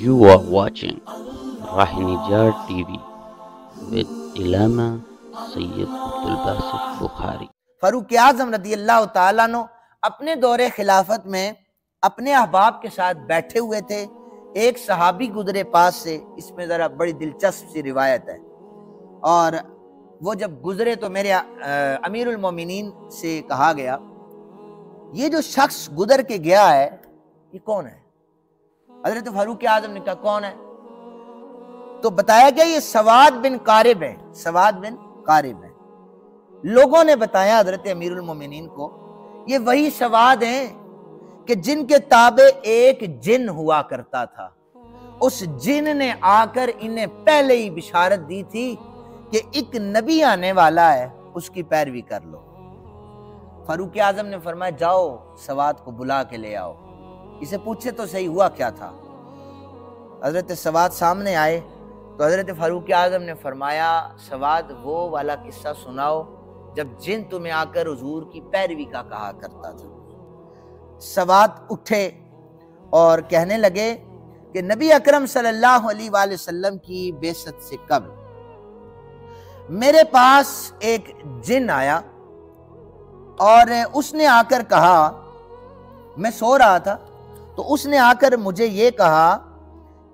You are watching Rahinijar TV with Ilama Sayyid Abdul Basit Bukhari. فاروق اعظم رضی اللہ تعالیٰ عنہ اپنے دور خلافت میں اپنے احباب کے ساتھ بیٹھے ہوئے تھے. ایک صحابی گزرے پاس سے. اس میں ذرا بڑی دلچسپ سی روایت ہے. اور وہ جب گزرے تو میرے امیر المومنین سے کہا گیا یہ جو شخص گزر کے گیا ہے یہ کون ہے؟ حضرت فاروق اعظم نے کہا کون ہے؟ تو بتایا گیا یہ سواد بن قارب ہے. سواد بن قارب ہے. لوگوں نے بتایا حضرت امیر المومنین کو یہ وہی سواد ہیں کہ جن کے تابع ایک جن ہوا کرتا تھا. اس جن نے آ کر انہیں پہلے ہی بشارت دی تھی کہ ایک نبی آنے والا ہے, اس کی پیروی کر لو. فاروق اعظم نے فرمایا جاؤ سواد کو بلا کے لے آؤ, اسے پوچھے تو صحیح ہوا کیا تھا. حضرت سواد سامنے آئے تو حضرت فاروق اعظم نے فرمایا سواد وہ والا قصہ سناؤ جب جن تمہیں آ کر حضور کی پیروی کا کہا کرتا تھا. سواد اٹھے اور کہنے لگے کہ نبی اکرم صلی اللہ علیہ وآلہ وسلم کی بعثت سے قبل میرے پاس ایک جن آیا اور اس نے آ کر کہا, میں سو رہا تھا تو اس نے آ کر مجھے یہ کہا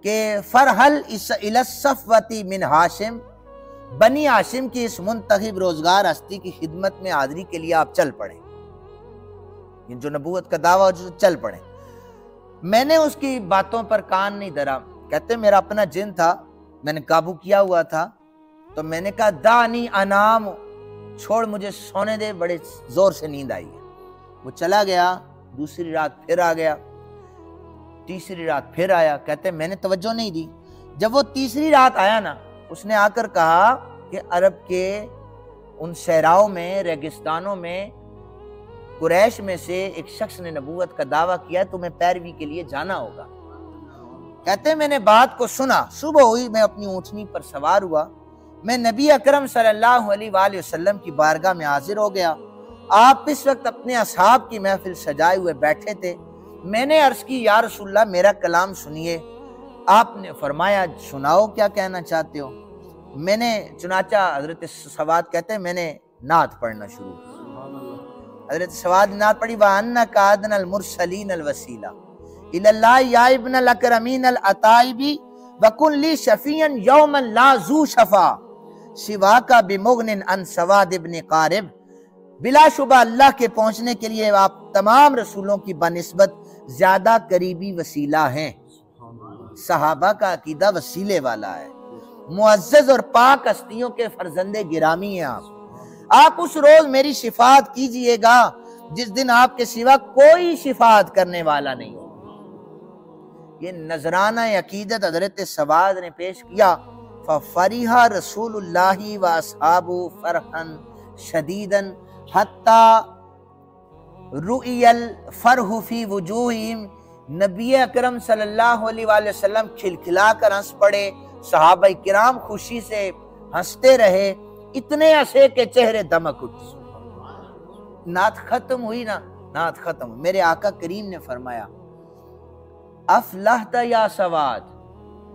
کہ فرحل الی الصفوۃ من ہاشم, بنی ہاشم کی اس منتخب روزگار ہستی کی خدمت میں حاضری کے لیے آپ چل پڑیں. یہ جو نبوت کا دعویٰ جو چل پڑیں. میں نے اس کی باتوں پر کان نہیں دھرا. کہتے میرا اپنا جن تھا, میں نے قابو کیا ہوا تھا, تو میں نے کہا دانی انام, چھوڑ مجھے سونے دے, بڑے زور سے نیند آئی ہے. وہ چلا گیا. دوسری رات پھر آ گیا, تیسری رات پھر آیا. کہتے میں نے توجہ نہیں دی. جب وہ تیسری رات آیا نا, اس نے آ کر کہا کہ عرب کے ان صحراؤں میں, ریگستانوں میں, قریش میں سے ایک شخص نے نبوت کا دعویٰ کیا, تمہیں پیروی کے لیے جانا ہوگا. کہتے میں نے بات کو سنا. صبح ہوئی, میں اپنی اونٹنی پر سوار ہوا, میں نبی اکرم صلی اللہ علیہ وآلہ وسلم کی بارگاہ میں حاضر ہو گیا. آپ اس وقت اپنے اصحاب کی محفل سجائے ہوئے بیٹھے تھے. میں نے عرض کی یا رسول اللہ میرا کلام سنیے. آپ نے فرمایا سناؤ کیا کہنا چاہتے ہو. میں نے چنانچہ حضرت سواد کہتے ہیں میں نے نعت پڑھنا شروع کیا. حضرت سواد نے نعت پڑھی وَأَنَّكَ أَدْنَى الْمُرْسَلِينَ الْوَسِيلَةَ إِلَى اللَّهِ يَا ابْنَ الْأَكْرَمِينَ الْأَطَائِبِ وَكُنْ لِي شَفِيًّا يَوْمًا لَا ذُو شَفَا سِوَاكَ بِمُغْنٍ عَنْ سَوَادِ ابْنِ قَارِبٍ. بلا شبہ اللہ کے پہنچنے کے لیے آپ تمام رسولوں کی بنسبت زیادہ قریبی وسیلہ ہیں. صحابہ کا عقیدہ وسیلے والا ہے. معزز اور پاک ہستیوں کے فرزند گرامی ہیں آپ. آپ اس روز میری شفاعت کیجئے گا جس دن آپ کے سوا کوئی شفاعت کرنے والا نہیں ہو. یہ نذرانہ عقیدت حضرت سواد نے پیش کیا. فَفَرِحَ رسول اللہ وَأَصْحَابُهُ فَرْحًا شَدِيدًا حَتَّى رُؤِيَ الْفَرْحُ فِي وُجُوهِهِمْ. نبی اکرم صلی اللہ علیہ وآلہ وسلم کھلکھلا کر ہنس پڑے. صحابہ کرام خوشی سے ہنستے رہے, اتنے ہنسے کہ چہرے دمک اٹھے. نعت ختم ہوئی نا, نعت ختم ہوئی. میرے آقا کریم نے فرمایا افلحت یا سواد,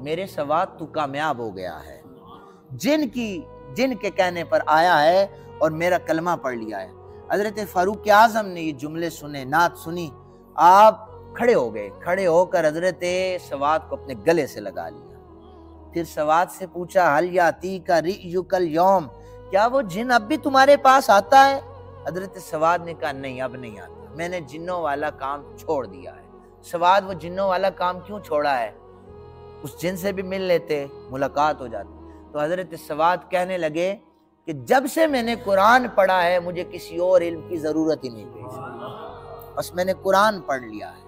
میرے سواد تو کامیاب ہو گیا ہے. جن کے کہنے پر آیا ہے اور میرا کلمہ پڑھ لیا ہے. حضرت فاروق اعظم نے یہ جملے سنے, نعت سنی, آپ کھڑے ہو گئے. کھڑے ہو کر حضرت سواد کو اپنے گلے سے لگا لیا. پھر سواد سے پوچھا حل یاتیک رئیک الیوم, کیا وہ جن اب بھی تمہارے پاس آتا ہے؟ حضرت سواد نے کہا نہیں اب نہیں آتا, میں نے جنوں والا کام چھوڑ دیا ہے. سواد وہ جنوں والا کام کیوں چھوڑا ہے؟ اس جن سے بھی مل لیتے, ملاقات ہو جاتی. تو حضرت سواد کہنے لگے کہ جب سے میں نے قرآن پڑھا ہے مجھے کسی اور علم کی ضرورت ہی نہیں پڑی, بس میں نے قرآن پڑھ لیا ہے.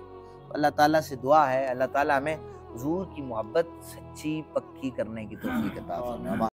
اللہ تعالیٰ سے دعا ہے اللہ تعالیٰ ہمیں حضور کی محبت سچی پکی کرنے کی توفیق عطا فرمائے.